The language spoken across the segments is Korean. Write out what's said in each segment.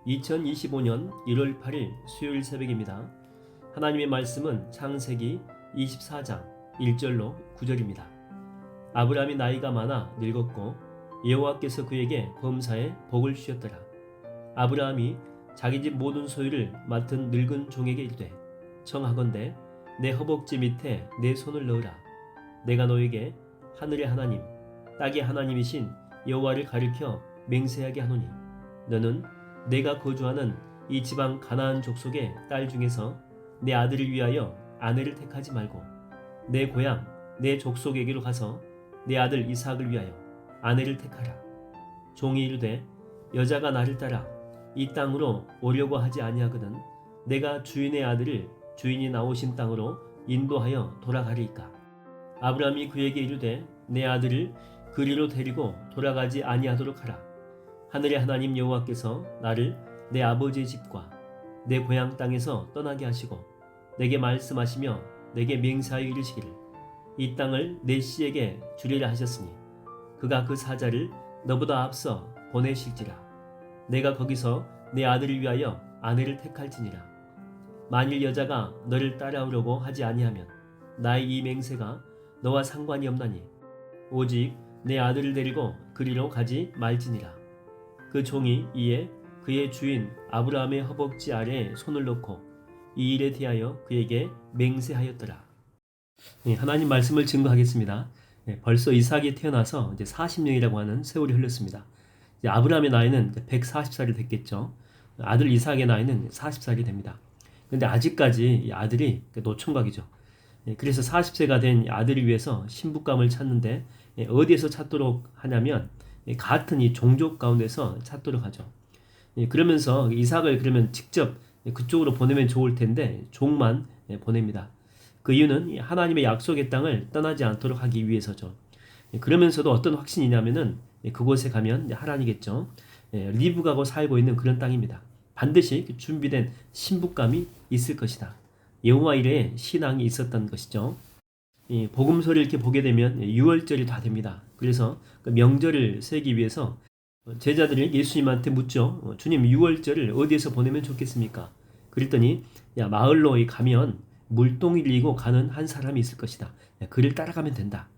2025년 1월 8일 수요일 새벽입니다. 하나님의 말씀은 창세기 24장 1절로 9절입니다. 아브라함이 나이가 많아 늙었고 여호와께서 그에게 범사에 복을 주셨더라. 아브라함이 자기 집 모든 소유를 맡은 늙은 종에게 이르되 청하건대 내 허벅지 밑에 내 손을 넣으라. 내가 너에게 하늘의 하나님 땅의 하나님이신 여호와를 가리켜 맹세하게 하노니 너는 내가 거주하는 이 지방 가나안 족속의 딸 중에서 내 아들을 위하여 아내를 택하지 말고 내 고향 내 족속에게로 가서 내 아들 이삭을 위하여 아내를 택하라. 종이 이르되 여자가 나를 따라 이 땅으로 오려고 하지 아니하거든 내가 주인의 아들을 주인이 나오신 땅으로 인도하여 돌아가리이까. 아브라함이 그에게 이르되 내 아들을 그리로 데리고 돌아가지 아니하도록 하라. 하늘의 하나님 여호와께서 나를 내 아버지의 집과 내 고향 땅에서 떠나게 하시고 내게 말씀하시며 내게 맹세하여 이르시기를 이 땅을 내 씨에게 주리라 하셨으니 그가 그 사자를 너보다 앞서 보내실지라. 내가 거기서 내 아들을 위하여 아내를 택할지니라. 만일 여자가 너를 따라오려고 하지 아니하면 나의 이 맹세가 너와 상관이 없나니 오직 내 아들을 데리고 그리로 가지 말지니라. 그 종이 이에 그의 주인 아브라함의 허벅지 아래에 손을 놓고 이 일에 대하여 그에게 맹세하였더라. 하나님 말씀을 증거하겠습니다. 벌써 이삭이 태어나서 이제 40년이라고 하는 세월이 흘렀습니다. 이제 아브라함의 나이는 140살이 됐겠죠. 아들 이삭의 나이는 40살이 됩니다. 그런데 아직까지 이 아들이 노총각이죠. 그래서 40세가 된 아들을 위해서 신부감을 찾는데 어디에서 찾도록 하냐면 같은 이 종족 가운데서 찾도록 하죠. 그러면서 이삭을 그러면 직접 그쪽으로 보내면 좋을 텐데 종만 보냅니다. 그 이유는 하나님의 약속의 땅을 떠나지 않도록 하기 위해서죠. 그러면서도 어떤 확신이냐면은 그곳에 가면 하란이겠죠. 리브가고 살고 있는 그런 땅입니다. 반드시 준비된 신부감이 있을 것이다. 여호와 이레에 신앙이 있었던 것이죠. 이 복음서를 이렇게 보게 되면 유월절이 다 됩니다. 그래서 그 명절을 세기 위해서 제자들이 예수님한테 묻죠. 주님, 유월절을 어디에서 보내면 좋겠습니까? 그랬더니 마을로 가면 물동이를 이고 가는 한 사람이 있을 것이다. 그를 따라가면 된다.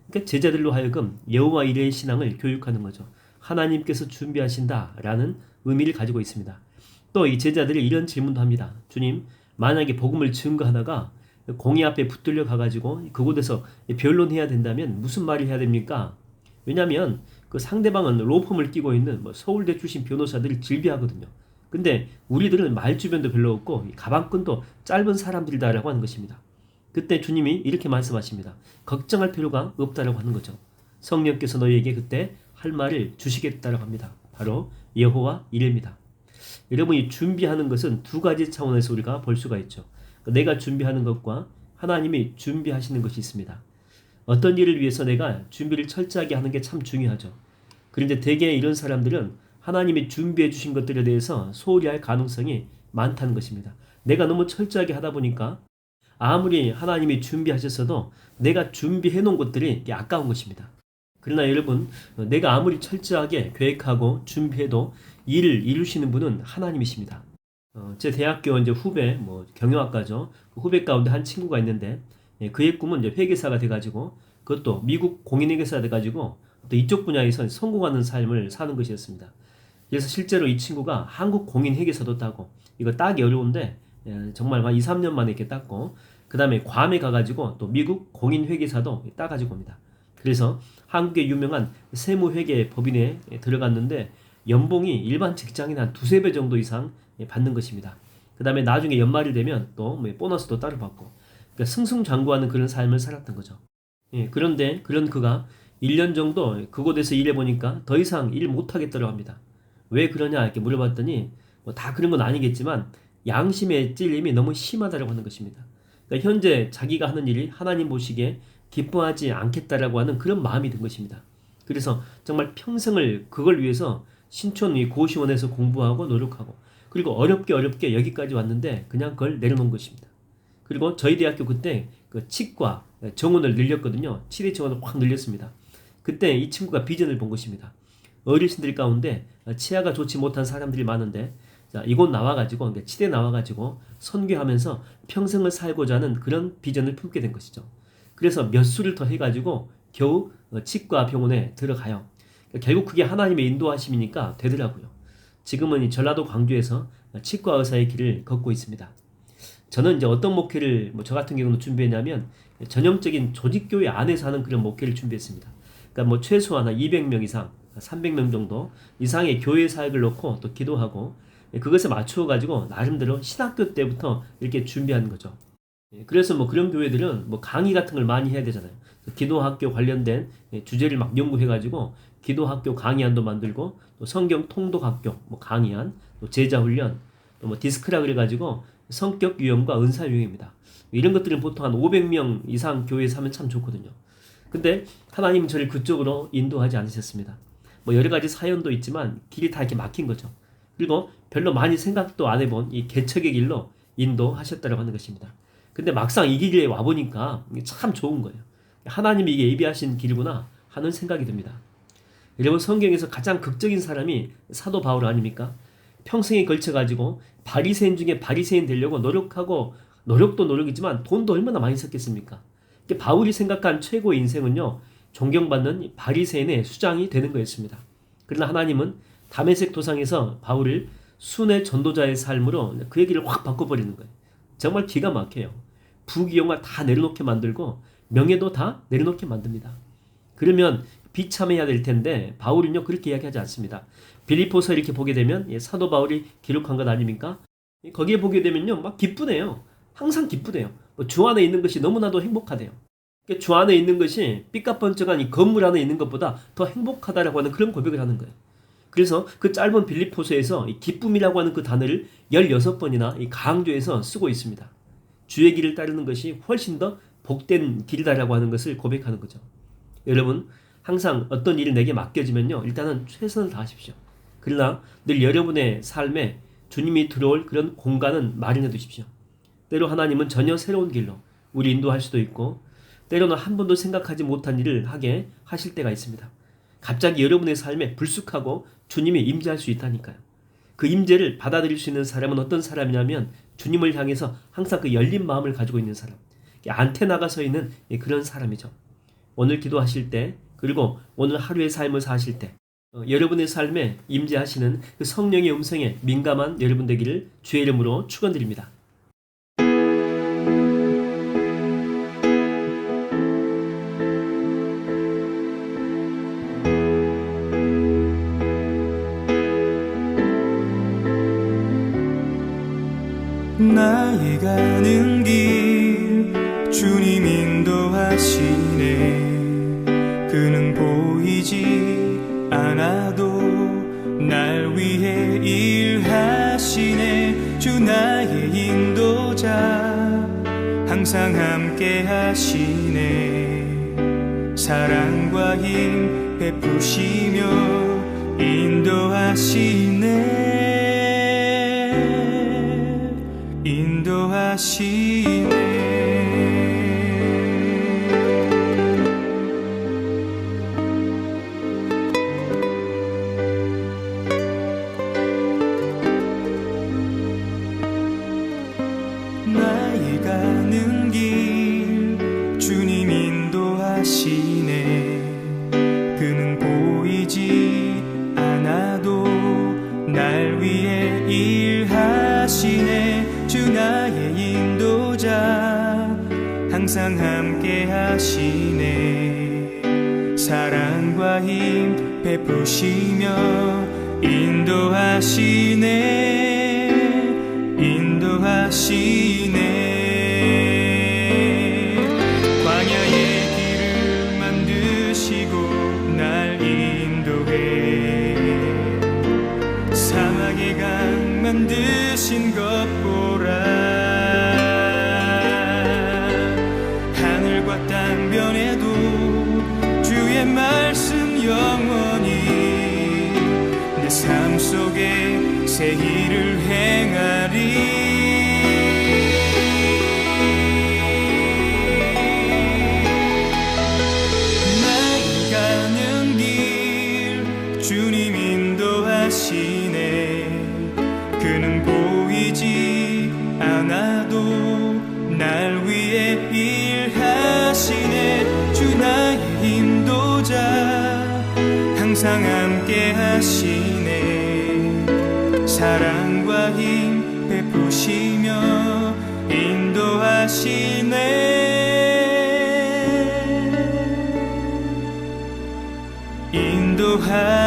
그러니까 제자들로 하여금 여호와 이레의 신앙을 교육하는 거죠. 하나님께서 준비하신다라는 의미를 가지고 있습니다. 또 이 제자들이 이런 질문도 합니다. 주님, 만약에 복음을 증거하다가 공의 앞에 붙들려 가가지고 그곳에서 변론해야 된다면 무슨 말을 해야 됩니까? 왜냐하면 그 상대방은 로펌을 끼고 있는 서울대 출신 변호사들이 질비하거든요. 근데 우리들은 말주변도 별로 없고 가방끈도 짧은 사람들이다라고 하는 것입니다. 그때 주님이 이렇게 말씀하십니다. 걱정할 필요가 없다라고 하는 거죠. 성령께서 너희에게 그때 할 말을 주시겠다라고 합니다. 바로 여호와 이레입니다. 여러분이 준비하는 것은 두 가지 차원에서 우리가 볼 수가 있죠. 내가 준비하는 것과 하나님이 준비하시는 것이 있습니다. 어떤 일을 위해서 내가 준비를 철저하게 하는 게 참 중요하죠. 그런데 대개 이런 사람들은 하나님이 준비해 주신 것들에 대해서 소홀히 할 가능성이 많다는 것입니다. 내가 너무 철저하게 하다 보니까 아무리 하나님이 준비하셨어도 내가 준비해 놓은 것들이 아까운 것입니다. 그러나 여러분, 내가 아무리 철저하게 계획하고 준비해도 일을 이루시는 분은 하나님이십니다. 제 대학교 이제 후배, 경영학과죠. 그 후배 가운데 한 친구가 있는데, 그의 꿈은 이제 회계사가 돼가지고, 그것도 미국 공인회계사가 돼가지고, 또 이쪽 분야에서 성공하는 삶을 사는 것이었습니다. 그래서 실제로 이 친구가 한국 공인회계사도 따고, 이거 따기 어려운데, 정말 한 2, 3년 만에 이렇게 땄고, 그 다음에 괌에 가가지고 또 미국 공인회계사도 따가지고 옵니다. 그래서 한국의 유명한 세무회계 법인에 들어갔는데, 연봉이 일반 직장인 한 두세 배 정도 이상 받는 것입니다. 그 다음에 나중에 연말이 되면 또 보너스도 따로 받고, 그러니까 승승장구하는 그런 삶을 살았던 거죠. 그런데 그런 그가 1년 정도 그곳에서 일해보니까 더 이상 일 못하겠다고 합니다. 왜 그러냐 이렇게 물어봤더니 다 그런 건 아니겠지만 양심의 찔림이 너무 심하다고 하는 것입니다. 그러니까 현재 자기가 하는 일이 하나님 보시기에 기뻐하지 않겠다라고 하는 그런 마음이 든 것입니다. 그래서 정말 평생을 그걸 위해서 신촌 고시원에서 공부하고 노력하고 그리고 어렵게 여기까지 왔는데 그냥 그걸 내려놓은 것입니다. 그리고 저희 대학교 그때 그 치과 정원을 늘렸거든요. 치대 정원을 확 늘렸습니다. 그때 이 친구가 비전을 본 것입니다. 어르신들 가운데 치아가 좋지 못한 사람들이 많은데 이곳 나와가지고 치대 나와가지고 선교하면서 평생을 살고자 하는 그런 비전을 품게 된 것이죠. 그래서 몇 수를 더 해가지고 겨우 치과 병원에 들어가요. 결국 그게 하나님의 인도하심이니까 되더라고요. 지금은 이 전라도 광주에서 치과 의사의 길을 걷고 있습니다. 저는 이제 어떤 목회를 저 같은 경우는 준비했냐면 전형적인 조직교회 안에서 하는 그런 목회를 준비했습니다. 그러니까 최소한 200명 이상, 300명 정도 이상의 교회 사역을 놓고 또 기도하고 그것에 맞추어 가지고 나름대로 신학교 때부터 이렇게 준비하는 거죠. 그래서 그런 교회들은 강의 같은 걸 많이 해야 되잖아요. 기도학교 관련된 주제를 막 연구해 가지고 기도학교 강의안도 만들고 또 성경 통독학교 강의안, 또 제자훈련, 또 디스크라 그래 가지고 성격 유형과 은사 유형입니다. 이런 것들은 보통 한 500명 이상 교회에서 하면 참 좋거든요. 근데 하나님은 저를 그쪽으로 인도하지 않으셨습니다. 여러 가지 사연도 있지만 길이 다 이렇게 막힌 거죠. 그리고 별로 많이 생각도 안 해본 이 개척의 길로 인도하셨다고 하는 것입니다. 근데 막상 이 길에 와보니까 참 좋은 거예요. 하나님이 이게 예비하신 길이구나 하는 생각이 듭니다. 여러분, 성경에서 가장 극적인 사람이 사도 바울 아닙니까? 평생에 걸쳐가지고 바리새인 중에 바리새인 되려고 노력도 노력이지만 돈도 얼마나 많이 썼겠습니까? 바울이 생각한 최고의 인생은요, 존경받는 바리새인의 수장이 되는 거였습니다. 그러나 하나님은 다메섹 도상에서 바울을 순회 전도자의 삶으로 그 얘기를 확 바꿔버리는 거예요. 정말 기가 막혀요. 부귀영화 다 내려놓게 만들고 명예도 다 내려놓게 만듭니다. 그러면 비참해야 될 텐데 바울은요 그렇게 이야기하지 않습니다. 빌립보서 이렇게 보게 되면 사도 바울이 기록한 것 아닙니까? 거기에 보게 되면요 막 기쁘네요. 항상 기쁘대요. 주 안에 있는 것이 너무나도 행복하대요. 주 안에 있는 것이 삐까뻔쩍한 이 건물 안에 있는 것보다 더 행복하다라고 하는 그런 고백을 하는 거예요. 그래서 그 짧은 빌립보서에서 이 기쁨이라고 하는 그 단어를 16번이나 이 강조해서 쓰고 있습니다. 주의 길을 따르는 것이 훨씬 더 복된 길이다라고 하는 것을 고백하는 거죠. 여러분, 항상 어떤 일이 내게 맡겨지면요 일단은 최선을 다하십시오. 그러나 늘 여러분의 삶에 주님이 들어올 그런 공간은 마련해 두십시오. 때로 하나님은 전혀 새로운 길로 우리 인도할 수도 있고 때로는 한 번도 생각하지 못한 일을 하게 하실 때가 있습니다. 갑자기 여러분의 삶에 불쑥하고 주님이 임재할 수 있다니까요. 그 임재를 받아들일 수 있는 사람은 어떤 사람이냐면 주님을 향해서 항상 그 열린 마음을 가지고 있는 사람, 안테나가 서 있는 그런 사람이죠. 오늘 기도하실 때 그리고 오늘 하루의 삶을 사실 때 여러분의 삶에 임재하시는 그 성령의 음성에 민감한 여러분 되기를 주의 이름으로 축원드립니다. 나의 가는 길 주님 인도하시네. 그는 보이지 않아도 날 위해 일하시네. 주 나의 인도자 항상 함께 하시네. 사랑과 힘 베푸시며 인도하시네. 인도하시네. 나의 가는 길 주님 인도하시네. 그는 보이지 않아도 날 위해 일하시네. 주 나의 인도자 항상 함께 하시네. 사랑과 힘 베푸시며 인도하시네. 인도하시네. 광야의 길을 만드시고 날 인도해. 사막의 강 만드신 것 보라. 하늘과 땅 변해도 주의 말씀 영원히 내 삶 속에 새 일을 행하리. 나의 가는 길 주님 인도하시네. 그는 보이지 않아도 날 위해 일하시네. 주 나의 인도자 항상 함께 하시네. 사랑과 힘 베푸시며 인도하시네. 인도하시네.